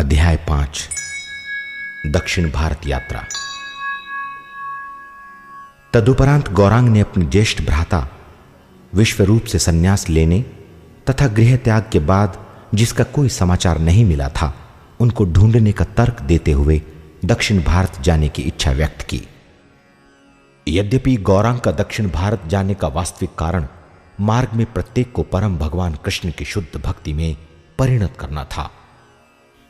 अध्याय 5 दक्षिण भारत यात्रा। तदुपरांत गौरांग ने अपने ज्येष्ठ भ्राता विश्वरूप से संन्यास लेने तथा गृह त्याग के बाद जिसका कोई समाचार नहीं मिला था, उनको ढूंढने का तर्क देते हुए दक्षिण भारत जाने की इच्छा व्यक्त की। यद्यपि गौरांग का दक्षिण भारत जाने का वास्तविक कारण मार्ग में प्रत्येक को परम भगवान कृष्ण की शुद्ध भक्ति में परिणत करना था।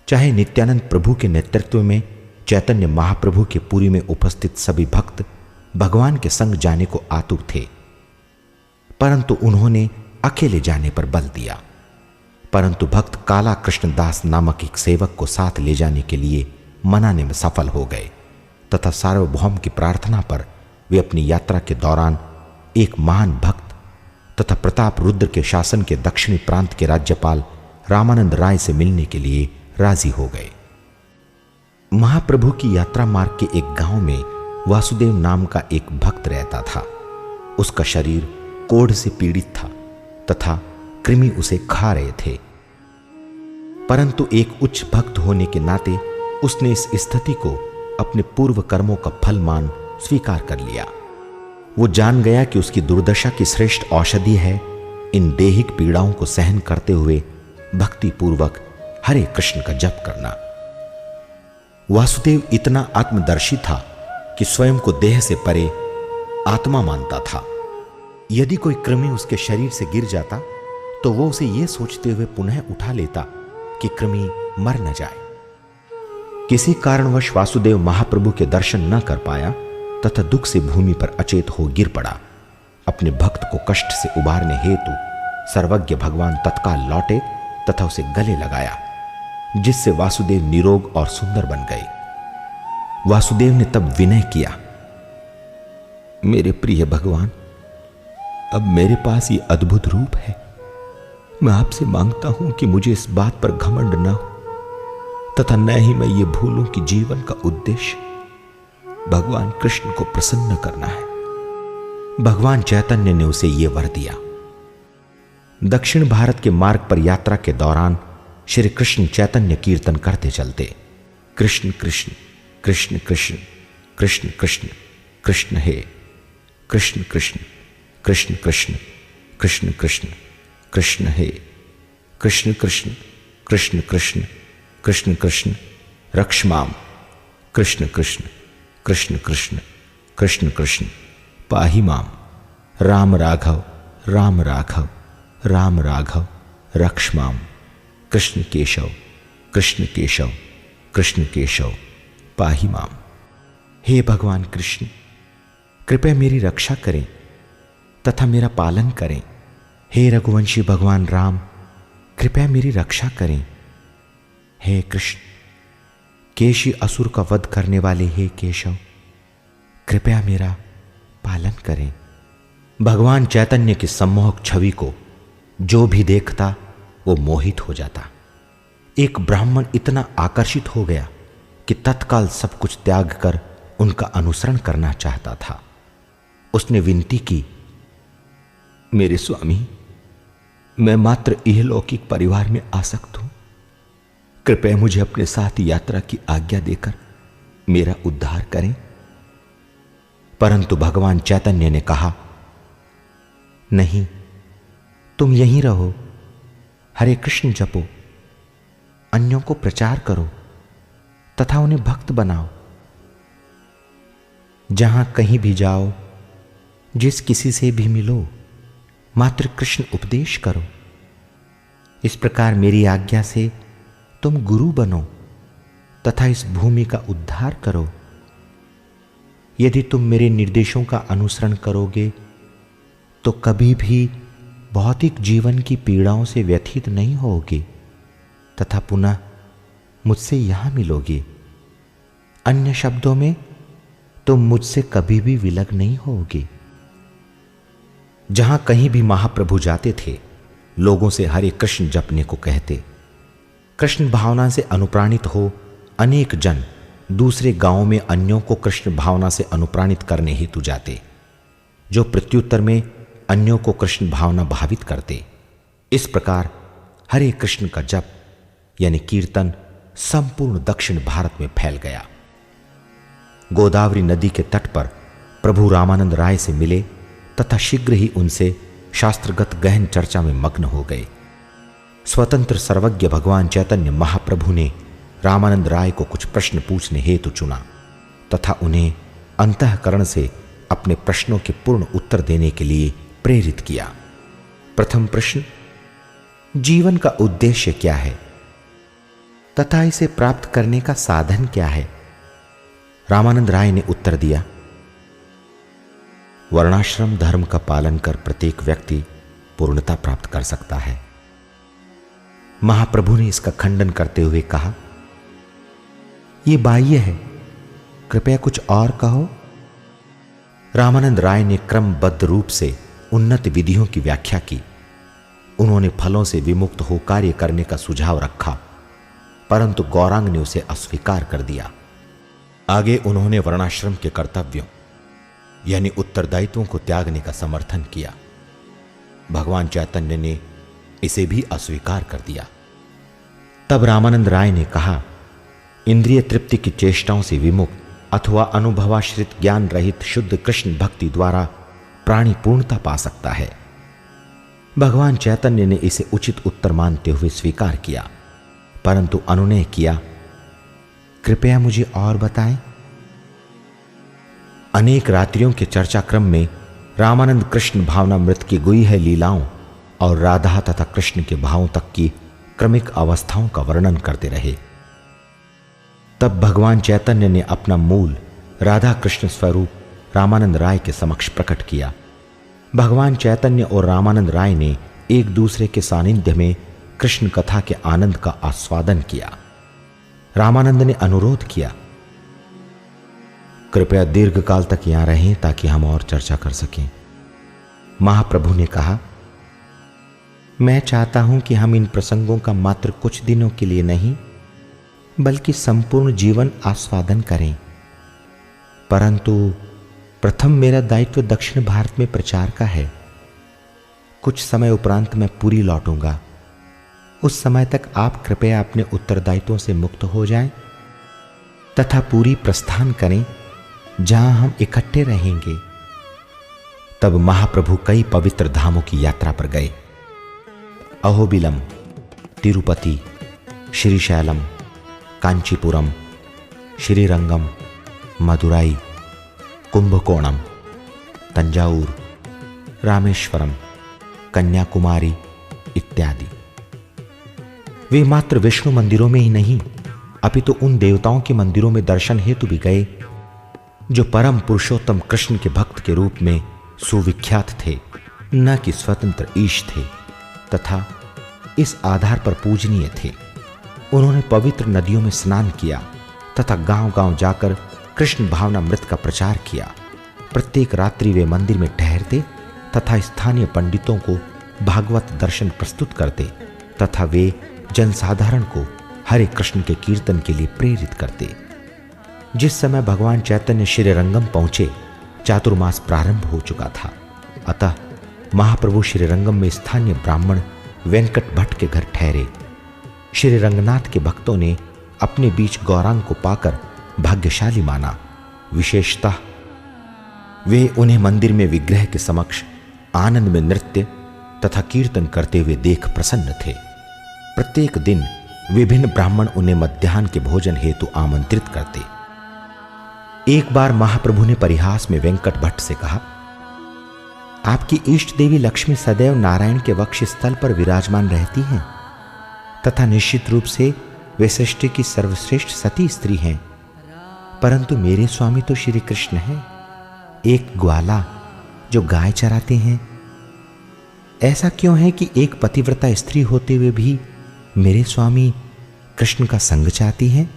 चाहे नित्यानंद प्रभु के नेतृत्व में चैतन्य महाप्रभु के पुरी में उपस्थित सभी भक्त भगवान के संग जाने को आतुर थे, परंतु उन्होंने अकेले जाने पर बल दिया। परंतु भक्त काला कृष्णदास नामक एक सेवक को साथ ले जाने के लिए मनाने में सफल हो गए तथा सार्वभौम की प्रार्थना पर वे अपनी यात्रा के दौरान एक महान भक्त तथा प्रताप रुद्र के शासन के दक्षिणी प्रांत के राज्यपाल रामानंद राय से मिलने के लिए राजी हो गए। महाप्रभु की यात्रा मार्ग के एक गांव में वासुदेव नाम का एक भक्त रहता था। उसका शरीर कोढ़ से पीड़ित था तथा कृमि उसे खा रहे थे, परंतु एक उच्च भक्त होने के नाते उसने इस स्थिति को अपने पूर्व कर्मों का फल मान स्वीकार कर लिया। वो जान गया कि उसकी दुर्दशा की श्रेष्ठ औषधि है इन देहिक पीड़ाओं को सहन करते हुए भक्ति पूर्वक हरे कृष्ण का जप करना। वासुदेव इतना आत्मदर्शी था कि स्वयं को देह से परे आत्मा मानता था। यदि कोई कृमि उसके शरीर से गिर जाता तो वो उसे यह सोचते हुए पुनः उठा लेता कि कृमि मर न जाए। किसी कारणवश वासुदेव महाप्रभु के दर्शन न कर पाया तथा दुख से भूमि पर अचेत हो गिर पड़ा। अपने भक्त को कष्ट से उबारने हेतु सर्वज्ञ भगवान तत्काल लौटे तथा उसे गले लगाया, जिससे वासुदेव निरोग और सुंदर बन गए। वासुदेव ने तब विनय किया, मेरे प्रिय भगवान, अब मेरे पास ये अद्भुत रूप है। मैं आपसे मांगता हूं कि मुझे इस बात पर घमंड न हो तथा न ही मैं ये भूलूं कि जीवन का उद्देश्य भगवान कृष्ण को प्रसन्न करना है। भगवान चैतन्य ने उसे यह वर दिया। दक्षिण भारत के मार्ग पर यात्रा के दौरान श्री कृष्ण चैतन्य कीर्तन करते चलते, कृष्ण कृष्ण कृष्ण कृष्ण कृष्ण कृष्ण कृष्ण हे कृष्ण कृष्ण कृष्ण कृष्ण कृष्ण कृष्ण कृष्ण हे कृष्ण कृष्ण कृष्ण कृष्ण कृष्ण कृष्ण रक्ष्माम कृष्ण कृष्ण कृष्ण कृष्ण कृष्ण कृष्ण पाहि माम राम राघव राम राघव राम राघव रक्ष्माम कृष्ण केशव कृष्ण केशव कृष्ण केशव पाहि माम। हे भगवान कृष्ण, कृपया मेरी रक्षा करें तथा मेरा पालन करें। हे रघुवंशी भगवान राम, कृपया मेरी रक्षा करें। हे कृष्ण, केशी असुर का वध करने वाले हे केशव, कृपया मेरा पालन करें। भगवान चैतन्य की सम्मोहक छवि को जो भी देखता वो मोहित हो जाता। एक ब्राह्मण इतना आकर्षित हो गया कि तत्काल सब कुछ त्याग कर उनका अनुसरण करना चाहता था। उसने विनती की, मेरे स्वामी, मैं मात्र इहलौकिक परिवार में आसक्त हूं। कृपया मुझे अपने साथ यात्रा की आज्ञा देकर मेरा उद्धार करें। परंतु भगवान चैतन्य ने कहा, नहीं, तुम यहीं रहो, हरे कृष्ण जपो, अन्यों को प्रचार करो तथा उन्हें भक्त बनाओ। जहां कहीं भी जाओ, जिस किसी से भी मिलो, मात्र कृष्ण उपदेश करो। इस प्रकार मेरी आज्ञा से तुम गुरु बनो तथा इस भूमि का उद्धार करो। यदि तुम मेरे निर्देशों का अनुसरण करोगे तो कभी भी भौतिक जीवन की पीड़ाओं से व्यथित नहीं होगे तथा पुनः मुझसे यहां मिलोगे। अन्य शब्दों में, तुम मुझसे कभी भी विलग नहीं होगे। जहां कहीं भी महाप्रभु जाते थे, लोगों से हरे कृष्ण जपने को कहते। कृष्ण भावना से अनुप्राणित हो अनेक जन दूसरे गांवों में अन्यों को कृष्ण भावना से अनुप्राणित करने हेतु जाते, जो प्रत्युत्तर में अन्यों को कृष्ण भावना भावित करते। इस प्रकार हरे कृष्ण का जप यानी कीर्तन संपूर्ण दक्षिण भारत में फैल गया। गोदावरी नदी के तट पर प्रभु रामानंद राय से मिले तथा शीघ्र ही उनसे शास्त्रगत गहन चर्चा में मग्न हो गए। स्वतंत्र सर्वज्ञ भगवान चैतन्य महाप्रभु ने रामानंद राय को कुछ प्रश्न पूछने हेतु चुना तथा उन्हें अंतःकरण से अपने प्रश्नों के पूर्ण उत्तर देने के लिए प्रेरित किया। प्रथम प्रश्न, जीवन का उद्देश्य क्या है तथा इसे प्राप्त करने का साधन क्या है? रामानंद राय ने उत्तर दिया, वर्णाश्रम धर्म का पालन कर प्रत्येक व्यक्ति पूर्णता प्राप्त कर सकता है। महाप्रभु ने इसका खंडन करते हुए कहा, यह बाह्य है, कृपया कुछ और कहो। रामानंद राय ने क्रमबद्ध रूप से उन्नत विधियों की व्याख्या की। उन्होंने फलों से विमुक्त हो कार्य करने का सुझाव रखा, परंतु गौरांग ने उसे अस्वीकार कर दिया। आगे उन्होंने वर्णाश्रम के कर्तव्यों यानी उत्तरदायित्वों को त्यागने का समर्थन किया। भगवान चैतन्य ने इसे भी अस्वीकार कर दिया। तब रामानंद राय ने कहा, इंद्रिय तृप्ति की चेष्टाओं से विमुक्त अथवा अनुभवाश्रित ज्ञान रहित शुद्ध कृष्ण भक्ति द्वारा प्राणी पूर्णता पा सकता है। भगवान चैतन्य ने इसे उचित उत्तर मानते हुए स्वीकार किया, परंतु अनुनय किया, कृपया मुझे और बताएं। अनेक रात्रियों के चर्चा क्रम में रामानंद कृष्ण भावनामृत की गुह्य लीलाओं और राधा तथा कृष्ण के भावों तक की क्रमिक अवस्थाओं का वर्णन करते रहे। तब भगवान चैतन्य ने अपना मूल राधा कृष्ण स्वरूप रामानंद राय के समक्ष प्रकट किया। भगवान चैतन्य और रामानंद राय ने एक दूसरे के सानिध्य में कृष्ण कथा के आनंद का आस्वादन किया। रामानंद ने अनुरोध किया, कृपया दीर्घकाल तक यहां रहें ताकि हम और चर्चा कर सकें। महाप्रभु ने कहा, मैं चाहता हूं कि हम इन प्रसंगों का मात्र कुछ दिनों के लिए नहीं बल्कि संपूर्ण जीवन आस्वादन करें, परंतु प्रथम मेरा दायित्व दक्षिण भारत में प्रचार का है। कुछ समय उपरांत मैं पुरी लौटूंगा। उस समय तक आप कृपया अपने उत्तरदायित्वों से मुक्त हो जाएं तथा पुरी प्रस्थान करें जहां हम इकट्ठे रहेंगे। तब महाप्रभु कई पवित्र धामों की यात्रा पर गए। अहोबिलम, तिरुपति, श्रीशैलम, कांचीपुरम, श्रीरंगम, मदुराई, कुंभकोणम, तंजावुर, रामेश्वरम, कन्याकुमारी इत्यादि। वे मात्र विष्णु मंदिरों में ही नहीं अपितु उन देवताओं के मंदिरों में दर्शन हेतु भी गए जो परम पुरुषोत्तम कृष्ण के भक्त के रूप में सुविख्यात थे, न कि स्वतंत्र ईश थे तथा इस आधार पर पूजनीय थे। उन्होंने पवित्र नदियों में स्नान किया तथा गांव-गांव जाकर कृष्ण भावनामृत का प्रचार किया। प्रत्येक रात्रि वे मंदिर में ठहरते तथा स्थानीय पंडितों को भागवत दर्शन प्रस्तुत करते तथा वे जनसाधारण को हरे कृष्ण के कीर्तन के लिए प्रेरित करते। जिस समय भगवान चैतन्य श्रीरंगम पहुंचे, चातुर्मास प्रारंभ हो चुका था। अतः महाप्रभु श्रीरंगम में स्थानीय ब्राह्मण वेंकट भट्ट के घर ठहरे। श्री रंगनाथ के भक्तों ने अपने बीच गौरांग को पाकर भाग्यशाली माना। विशेषतः वे उन्हें मंदिर में विग्रह के समक्ष आनंद में नृत्य तथा कीर्तन करते हुए देख प्रसन्न थे। प्रत्येक दिन विभिन्न ब्राह्मण उन्हें मध्याह्न के भोजन हेतु आमंत्रित करते। एक बार महाप्रभु ने परिहास में वेंकट भट्ट से कहा, आपकी इष्ट देवी लक्ष्मी सदैव नारायण के वक्ष स्थल पर विराजमान रहती हैं तथा निश्चित रूप से वे सृष्टि की सर्वश्रेष्ठ सती स्त्री हैं, परंतु मेरे स्वामी तो श्री कृष्ण हैं, एक ग्वाला जो गाय चराते हैं। ऐसा क्यों है कि एक पतिव्रता स्त्री होते हुए भी मेरे स्वामी कृष्ण का संग चाहती हैं?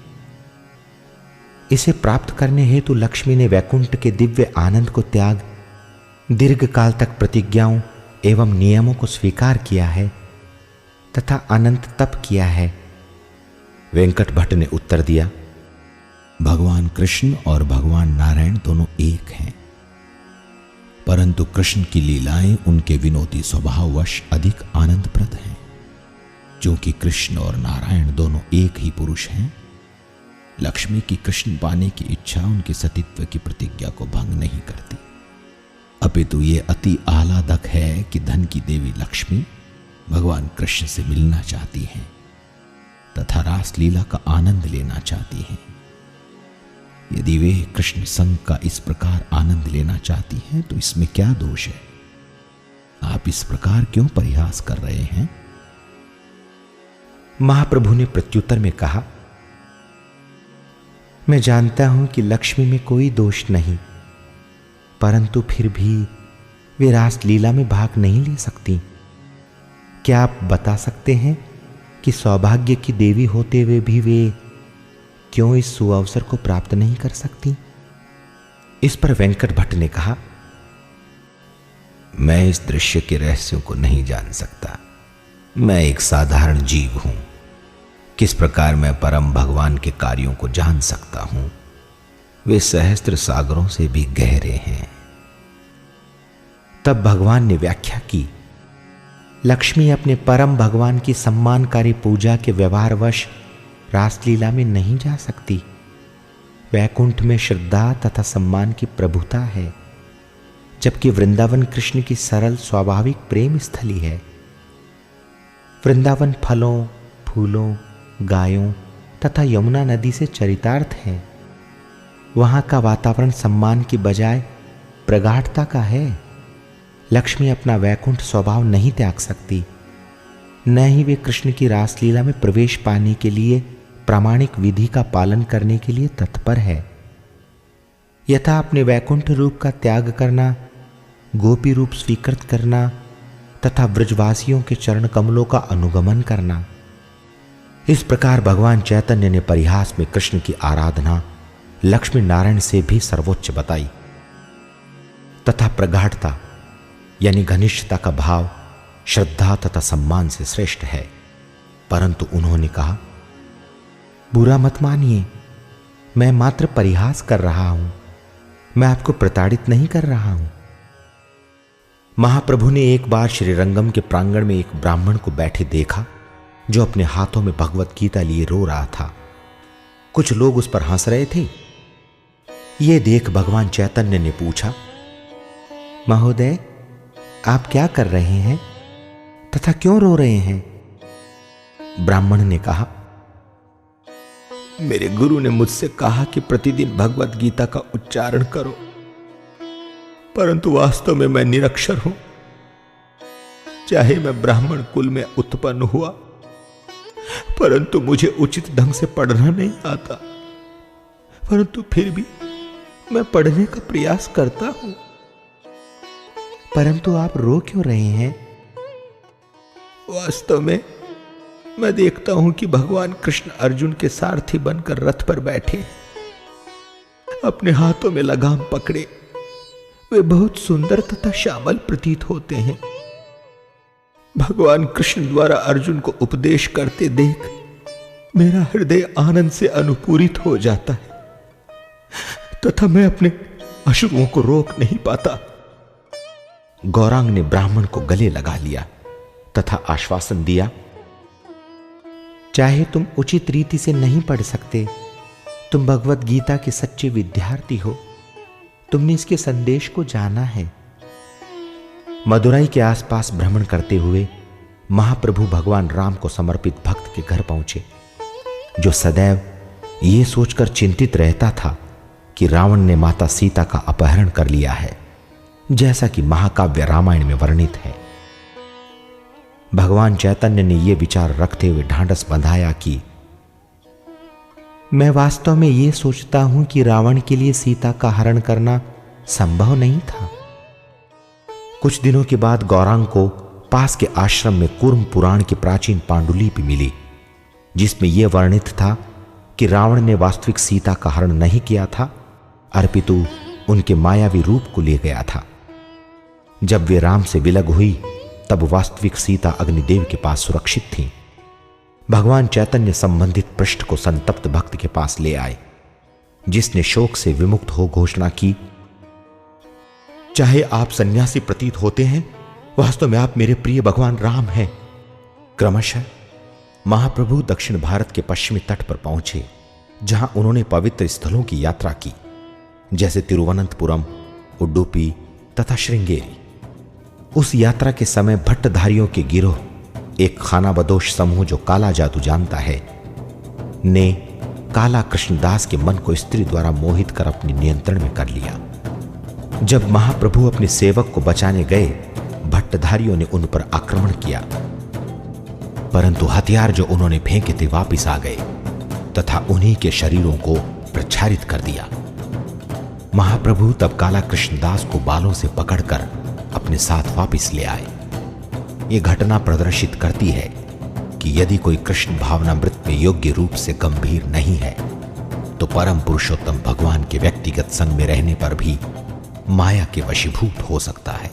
इसे प्राप्त करने हेतु लक्ष्मी ने वैकुंठ के दिव्य आनंद को त्याग दीर्घ काल तक प्रतिज्ञाओं एवं नियमों को स्वीकार किया है तथा अनंत तप किया है। वेंकट भट्ट ने उत्तर दिया, भगवान कृष्ण और भगवान नारायण दोनों एक हैं, परंतु कृष्ण की लीलाएं उनके विनोदी स्वभाववश अधिक आनंदप्रद हैं। क्योंकि कृष्ण और नारायण दोनों एक ही पुरुष हैं, लक्ष्मी की कृष्ण पाने की इच्छा उनके सतीत्व की प्रतिज्ञा को भंग नहीं करती, अपितु ये अति आह्लादक है कि धन की देवी लक्ष्मी भगवान कृष्ण से मिलना चाहती हैं तथा रासलीला का आनंद लेना चाहती हैं। यदि वे कृष्ण संग का इस प्रकार आनंद लेना चाहती हैं तो इसमें क्या दोष है? आप इस प्रकार क्यों परिहास कर रहे हैं? महाप्रभु ने प्रत्युत्तर में कहा, मैं जानता हूं कि लक्ष्मी में कोई दोष नहीं, परंतु फिर भी वे रासलीला में भाग नहीं ले सकती। क्या आप बता सकते हैं कि सौभाग्य की देवी होते हुए भी वे क्यों इस सुअवसर को प्राप्त नहीं कर सकती? इस पर वेंकट भट्ट ने कहा, मैं इस दृश्य के रहस्यों को नहीं जान सकता। मैं एक साधारण जीव हूं। किस प्रकार मैं परम भगवान के कार्यों को जान सकता हूं? वे सहस्त्र सागरों से भी गहरे हैं। तब भगवान ने व्याख्या की, लक्ष्मी अपने परम भगवान की सम्मानकारी पूजा के व्यवहारवश रासलीला में नहीं जा सकती। वैकुंठ में श्रद्धा तथा सम्मान की प्रभुता है, जबकि वृंदावन कृष्ण की सरल स्वाभाविक प्रेम स्थली है। वृंदावन फलों, फूलों, गायों तथा यमुना नदी से चरितार्थ है। वहां का वातावरण सम्मान की बजाय प्रगाढ़ता का है। लक्ष्मी अपना वैकुंठ स्वभाव नहीं त्याग सकती, न ही वे कृष्ण की रासलीला में प्रवेश पाने के लिए प्रामाणिक विधि का पालन करने के लिए तत्पर है। यथा अपने वैकुंठ रूप का त्याग करना, गोपी रूप स्वीकृत करना तथा ब्रजवासियों के चरण कमलों का अनुगमन करना। इस प्रकार भगवान चैतन्य ने परिहास में कृष्ण की आराधना लक्ष्मी नारायण से भी सर्वोच्च बताई तथा प्रगाढ़ता यानी घनिष्ठता का भाव श्रद्धा तथा सम्मान से श्रेष्ठ है। परंतु उन्होंने कहा, बुरा मत मानिए, मैं मात्र परिहास कर रहा हूं, मैं आपको प्रताड़ित नहीं कर रहा हूं। महाप्रभु ने एक बार श्रीरंगम के प्रांगण में एक ब्राह्मण को बैठे देखा जो अपने हाथों में भगवत गीता लिए रो रहा था। कुछ लोग उस पर हंस रहे थे। यह देख भगवान चैतन्य ने पूछा, महोदय, आप क्या कर रहे हैं तथा क्यों रो रहे हैं? ब्राह्मण ने कहा, मेरे गुरु ने मुझसे कहा कि प्रतिदिन भगवत गीता का उच्चारण करो, परंतु वास्तव में मैं निरक्षर हूं। चाहे मैं ब्राह्मण कुल में उत्पन्न हुआ, परंतु मुझे उचित ढंग से पढ़ना नहीं आता, परंतु फिर भी मैं पढ़ने का प्रयास करता हूं। परंतु आप रो क्यों रहे हैं? वास्तव में मैं देखता हूं कि भगवान कृष्ण अर्जुन के सारथी बनकर रथ पर बैठे, अपने हाथों में लगाम पकड़े। वे बहुत सुंदर तथा श्यामल प्रतीत होते हैं। भगवान कृष्ण द्वारा अर्जुन को उपदेश करते देख मेरा हृदय आनंद से अनुपूरित हो जाता है तथा मैं अपने अश्रुओं को रोक नहीं पाता। गौरांग ने ब्राह्मण को गले लगा लिया तथा आश्वासन दिया, चाहे तुम उचित रीति से नहीं पढ़ सकते, तुम भगवत गीता के सच्चे विद्यार्थी हो, तुमने इसके संदेश को जाना है। मदुराई के आसपास भ्रमण करते हुए महाप्रभु भगवान राम को समर्पित भक्त के घर पहुंचे, जो सदैव ये सोचकर चिंतित रहता था कि रावण ने माता सीता का अपहरण कर लिया है, जैसा कि महाकाव्य रामायण में वर्णित है। भगवान चैतन्य ने यह विचार रखते हुए ढांढस बंधाया कि मैं वास्तव में यह सोचता हूं कि रावण के लिए सीता का हरण करना संभव नहीं था। कुछ दिनों के बाद गौरांग को पास के आश्रम में कूर्म पुराण की प्राचीन पांडुलिपि मिली, जिसमें यह वर्णित था कि रावण ने वास्तविक सीता का हरण नहीं किया था, अपितु उनके मायावी रूप को ले गया था। जब वे राम से विलग हुई, तब वास्तविक सीता अग्निदेव के पास सुरक्षित थी। भगवान चैतन्य संबंधित पृष्ठ को संतप्त भक्त के पास ले आए, जिसने शोक से विमुक्त हो घोषणा की, चाहे आप सन्यासी प्रतीत होते हैं, वास्तव में आप मेरे प्रिय भगवान राम हैं। क्रमशः महाप्रभु दक्षिण भारत के पश्चिमी तट पर पहुंचे, जहां उन्होंने पवित्र स्थलों की यात्रा की, जैसे तिरुवनंतपुरम, उडुपी तथा श्रृंगेरी। उस यात्रा के समय भट्टधारियों के गिरोह, एक खानाबदोश समूह जो काला जादू जानता है, ने काला कृष्णदास के मन को स्त्री द्वारा मोहित कर अपने नियंत्रण में कर लिया। जब महाप्रभु अपने सेवक को बचाने गए, भट्टधारियों ने उन पर आक्रमण किया, परंतु हथियार जो उन्होंने फेंके थे वापिस आ गए तथा उन्हीं के शरीरों को प्रक्षारित कर दिया। महाप्रभु तब काला कृष्णदास को बालों से पकड़कर अपने साथ वापिस ले आए। ये घटना प्रदर्शित करती है कि यदि कोई कृष्ण भावनामृत में योग्य रूप से गंभीर नहीं है, तो परम पुरुषोत्तम भगवान के व्यक्तिगत संग में रहने पर भी माया के वशीभूत हो सकता है।